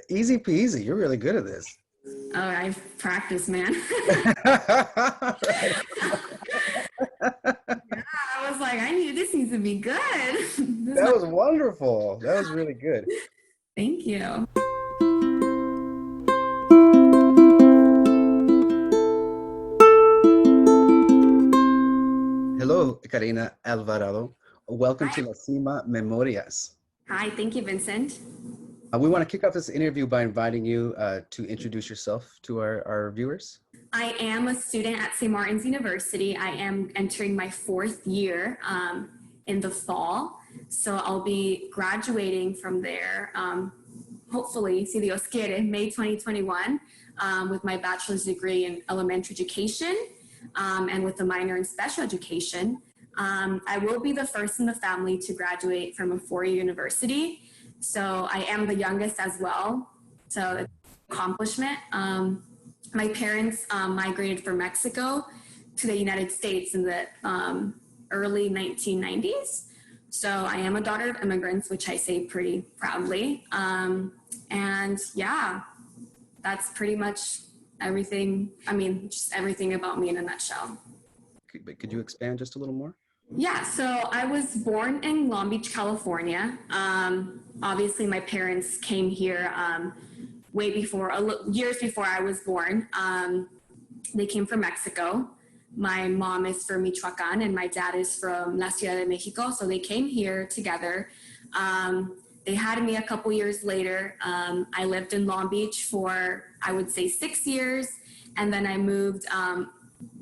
Easy peasy. You're really good at this. Oh, I've practiced, man. Right. I was like, this needs to be good. This That might, was wonderful. That was really good. thank you. Hello, Karina Alvarado. Welcome Hi. to La Cima Memorias. Hi, thank you, Vincent. We want to kick off this interview by inviting you to introduce yourself to our viewers. I am a student at St. Martin's University. I am entering my fourth year in the fall. So I'll be graduating from there, hopefully, si Dios quiere, May 2021, with my bachelor's degree in elementary education and with a minor in special education. I will be the first in the family to graduate from a four-year university. So I am the youngest as well. So it's an accomplishment. My parents migrated from Mexico to the United States in the early 1990s. So I am a daughter of immigrants, which I say pretty proudly. And yeah, that's pretty much everything. I mean, just everything about me in a nutshell. Could you expand just a little more? Yeah, so I was born in Long Beach, California. Obviously, my parents came here way before, years before I was born. They came from Mexico. My mom is from Michoacan and my dad is from La Ciudad de Mexico. So they came here together. They had me a couple years later. I lived in Long Beach for, I would say, 6 years. And then I moved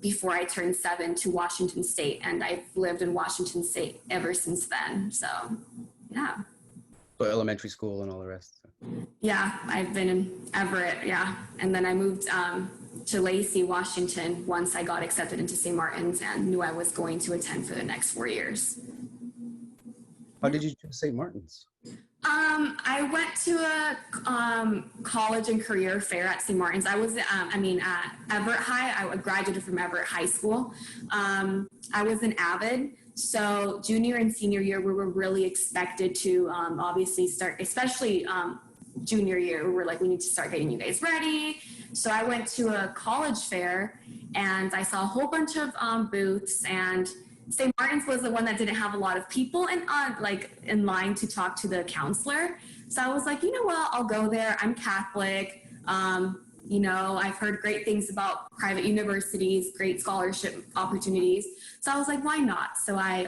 before I turned 7 to Washington State. And I've lived in Washington State ever since then. So, yeah. So elementary school and all the rest. Yeah, I've been in Everett, yeah. And then I moved to Lacey, Washington once I got accepted into St. Martin's and knew I was going to attend for the next 4 years. How did you choose St. Martin's? I went to a college and career fair at St. Martin's. I was, at Everett High. I graduated from Everett High School. I was an avid. So junior and senior year, we were really expected to obviously start, especially junior year, we were like, we need to start getting you guys ready. So I went to a college fair and I saw a whole bunch of booths, and St. Martin's was the one that didn't have a lot of people in line to talk to the counselor. So I was like, you know what, I'll go there. I'm Catholic. I've heard great things about private universities, great scholarship opportunities. So I was like, why not? So I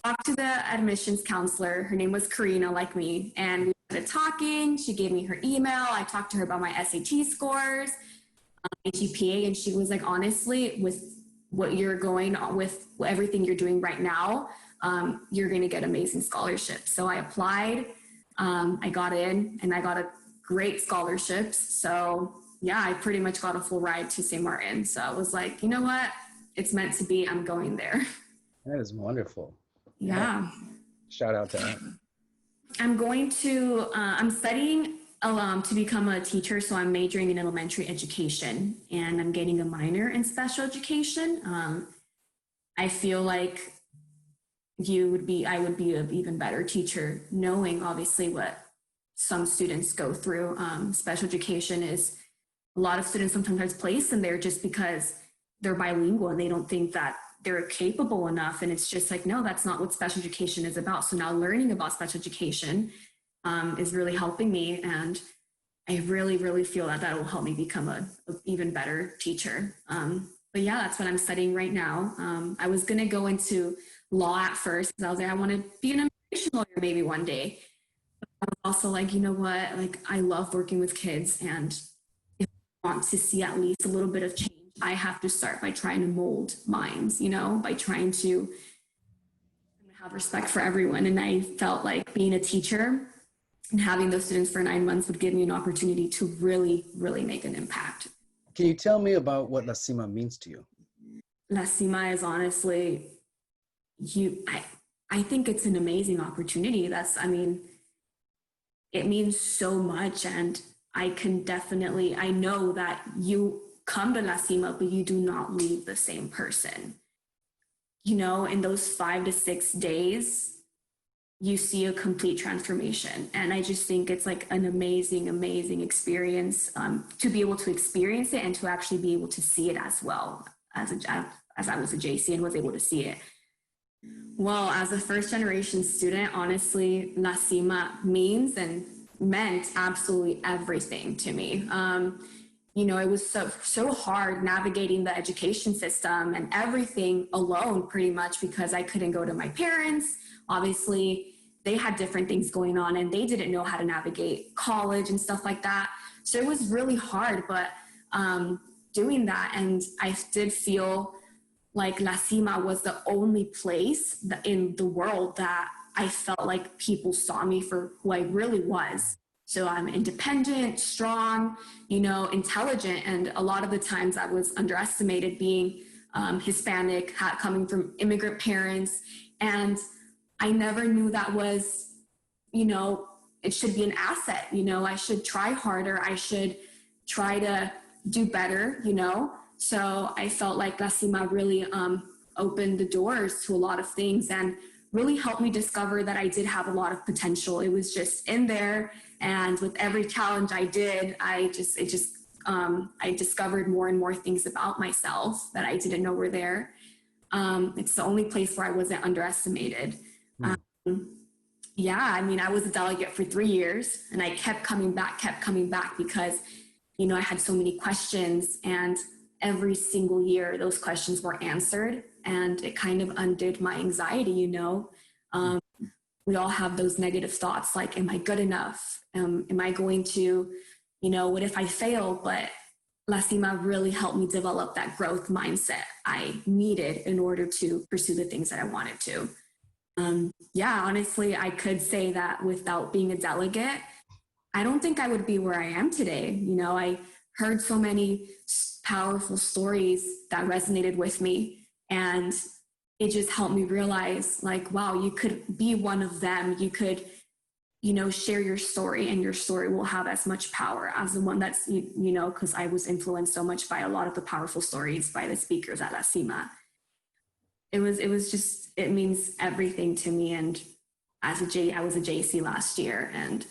talked to the admissions counselor. Her name was Karina, like me, and we started talking. She gave me her email. I talked to her about my SAT scores, my GPA, and she was like, honestly, with what you're going on, with everything you're doing right now, you're going to get amazing scholarships. So I applied, I got in, and I got a great scholarships. So yeah, I pretty much got a full ride to St. Martin. So I was like, you know what? It's meant to be. I'm going there. That is wonderful. Yeah. Shout out to that. I'm studying to become a teacher. So I'm majoring in elementary education and I'm getting a minor in special education. I feel like I would be an even better teacher, knowing obviously what some students go through. Special education is a lot of students sometimes placed in there just because they're bilingual and they don't think that they're capable enough. And it's just like, no, that's not what special education is about. So now learning about special education is really helping me. And I really, really feel that will help me become a even better teacher. But yeah, that's what I'm studying right now. I was going to go into law at first because I was like, I want to be an immigration lawyer maybe one day. I was also like, you know what, like I love working with kids, and if I want to see at least a little bit of change, I have to start by trying to mold minds, by trying to have respect for everyone. And I felt like being a teacher and having those students for 9 months would give me an opportunity to really, really make an impact. Can you tell me about what La Cima means to you? La Cima is honestly, I think it's an amazing opportunity. It means so much, and I know that you come to La Cima, but you do not leave the same person. In those 5 to 6 days, you see a complete transformation. And I just think it's like an amazing, amazing experience to be able to experience it and to actually be able to see it as well as I was a JC and was able to see it. Well, as a first generation student, honestly, La Cima means and meant absolutely everything to me. You know, it was so hard navigating the education system and everything alone, pretty much, because I couldn't go to my parents. Obviously, they had different things going on and they didn't know how to navigate college and stuff like that. So it was really hard, but doing that, and I did feel like La Cima was the only place in the world that I felt like people saw me for who I really was. So I'm independent, strong, you know, intelligent. And a lot of the times I was underestimated being Hispanic, coming from immigrant parents. And I never knew that was, you know, it should be an asset. You know, I should try harder. I should try to do better, you know. So I felt like La Cima really opened the doors to a lot of things and really helped me discover that I did have a lot of potential. It was just in there, and with every challenge I did, I discovered more and more things about myself that I didn't know were there. It's the only place where I wasn't underestimated. Yeah, I mean, I was a delegate for 3 years, and I kept coming back because, you know, I had so many questions, and every single year those questions were answered, and it kind of undid my anxiety, you know. We all have those negative thoughts like, am I good enough? Am I going to, you know, what if I fail? But La Cima really helped me develop that growth mindset I needed in order to pursue the things that I wanted to. Yeah, honestly, I could say that without being a delegate, I don't think I would be where I am today. You know, I heard so many powerful stories that resonated with me, and it just helped me realize, like, wow, you could be one of them. You could, you know, share your story, and your story will have as much power as the one that's, you know, because I was influenced so much by a lot of the powerful stories by the speakers at La Cima. It was just, it means everything to me. And I was a JC last year, and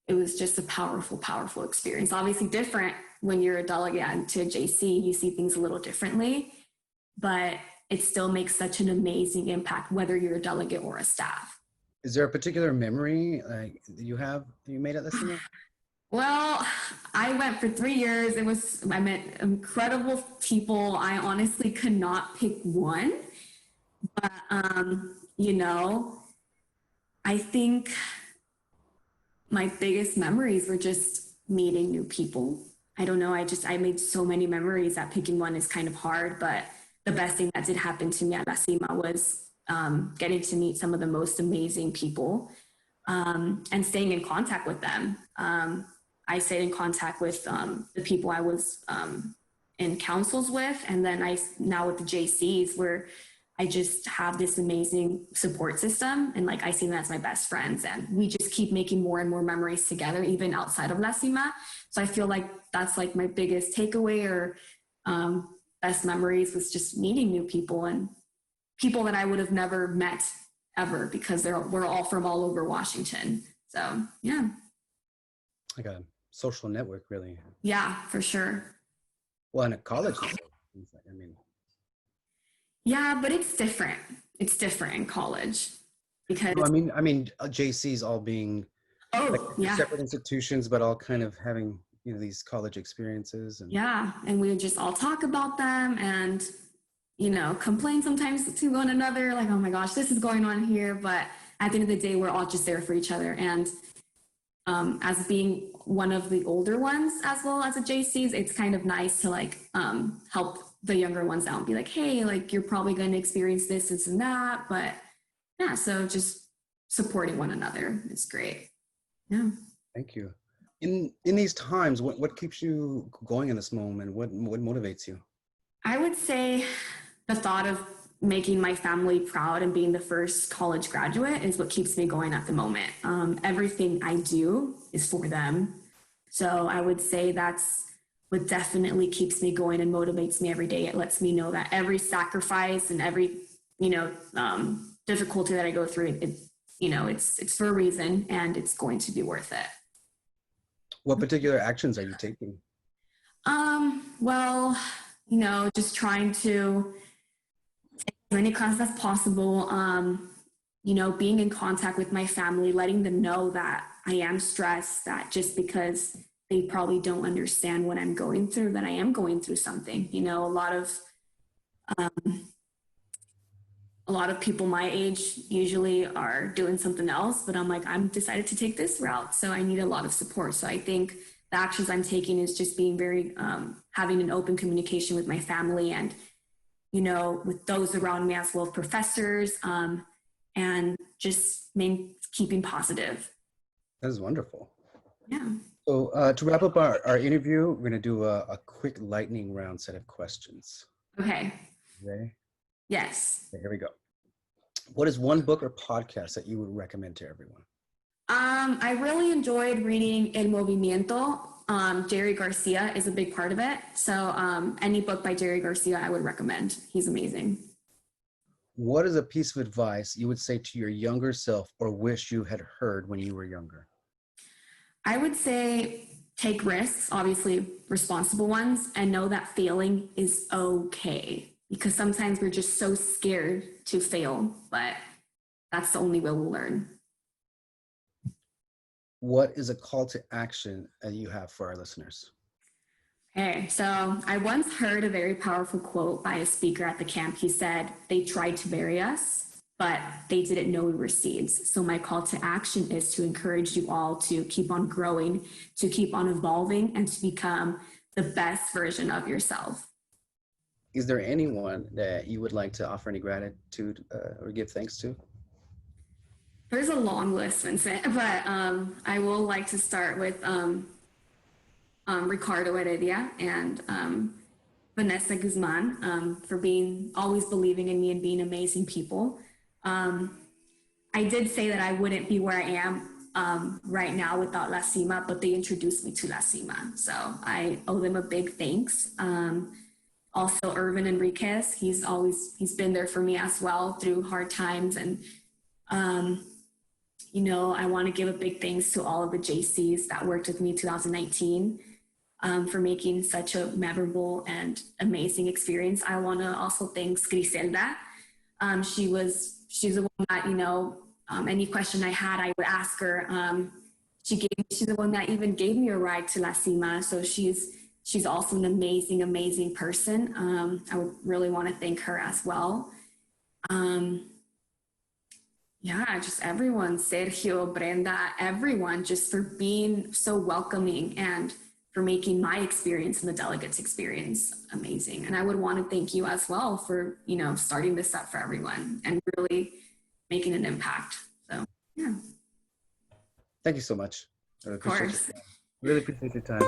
it was just a powerful, powerful experience. Obviously different when you're a delegate to a JC, you see things a little differently, but it still makes such an amazing impact, whether you're a delegate or a staff. Is there a particular memory that you made at La Cima? Well, I went for 3 years. I met incredible people. I honestly could not pick one, but, you know, I think my biggest memories were just meeting new people. I don't know. I made so many memories that picking one is kind of hard, but the best thing that did happen to me at La Cima was getting to meet some of the most amazing people and staying in contact with them. I stayed in contact with the people I was in councils with, and then now with the JCs, where I just have this amazing support system, and like I see them as my best friends, and we just keep making more and more memories together, even outside of La Cima. So I feel like that's like my biggest takeaway or best memories was just meeting new people and people that I would have never met ever, because we're all from all over Washington. So yeah. Like a social network, really. Yeah, for sure. Well, in a college, I mean. Yeah, but it's different. It's different in college because. No, I mean, JCs all being separate institutions, but all kind of having, you know, these college experiences. And yeah, and we would just all talk about them and, you know, complain sometimes to one another, like, oh my gosh, this is going on here. But at the end of the day, we're all just there for each other. And as being one of the older ones as well as a JCs, it's kind of nice to like help the younger ones out and be like, hey, like you're probably going to experience this and that. But yeah, so just supporting one another is great. Yeah. Thank you. In these times, what keeps you going in this moment? What motivates you? I would say the thought of making my family proud and being the first college graduate is what keeps me going at the moment. Everything I do is for them. So I would say that's what definitely keeps me going and motivates me every day. It lets me know that every sacrifice and every, you know, difficulty that I go through, you know, it's for a reason and it's going to be worth it. What particular actions are you taking? Well, you know, just trying to take as many classes as possible. You know, being in contact with my family, letting them know that I am stressed, that just because they probably don't understand what I'm going through, that I am going through something. You know, a lot of people my age usually are doing something else, but I'm like, I'm decided to take this route. So I need a lot of support. So I think the actions I'm taking is just being very, having an open communication with my family and, you know, with those around me as well, professors, and just keeping positive. That is wonderful. Yeah. So to wrap up our interview, we're going to do a quick lightning round set of questions. Okay. Ready? Yes. Okay, here we go. What is one book or podcast that you would recommend to everyone? I really enjoyed reading El Movimiento. Jerry Garcia is a big part of it. So any book by Jerry Garcia, I would recommend. He's amazing. What is a piece of advice you would say to your younger self or wish you had heard when you were younger? I would say take risks, obviously responsible ones, and know that failing is okay. Because sometimes we're just so scared to fail, but that's the only way we'll learn. What is a call to action that you have for our listeners? Okay, so I once heard a very powerful quote by a speaker at the camp. He said, "They tried to bury us, but they didn't know we were seeds." So my call to action is to encourage you all to keep on growing, to keep on evolving, and to become the best version of yourself. Is there anyone that you would like to offer any gratitude or give thanks to? There's a long list, Vincent, but I will like to start with Ricardo Heredia and Vanessa Guzman for always believing in me and being amazing people. I did say that I wouldn't be where I am right now without La Cima, but they introduced me to La Cima. So I owe them a big thanks. Also, Irvin Enriquez, he's been there for me as well through hard times. And, you know, I want to give a big thanks to all of the JCs that worked with me in 2019 for making such a memorable and amazing experience. I want to also thank Griselda. She's the one that, you know, any question I had, I would ask her. She's the one that even gave me a ride to La Cima. So she's also an amazing, amazing person. I would really want to thank her as well. Yeah, just everyone, Sergio, Brenda, everyone, just for being so welcoming and for making my experience and the delegates' experience amazing. And I would want to thank you as well for, you know, starting this up for everyone and really making an impact. So, yeah. Thank you so much. Of course. Really appreciate your time.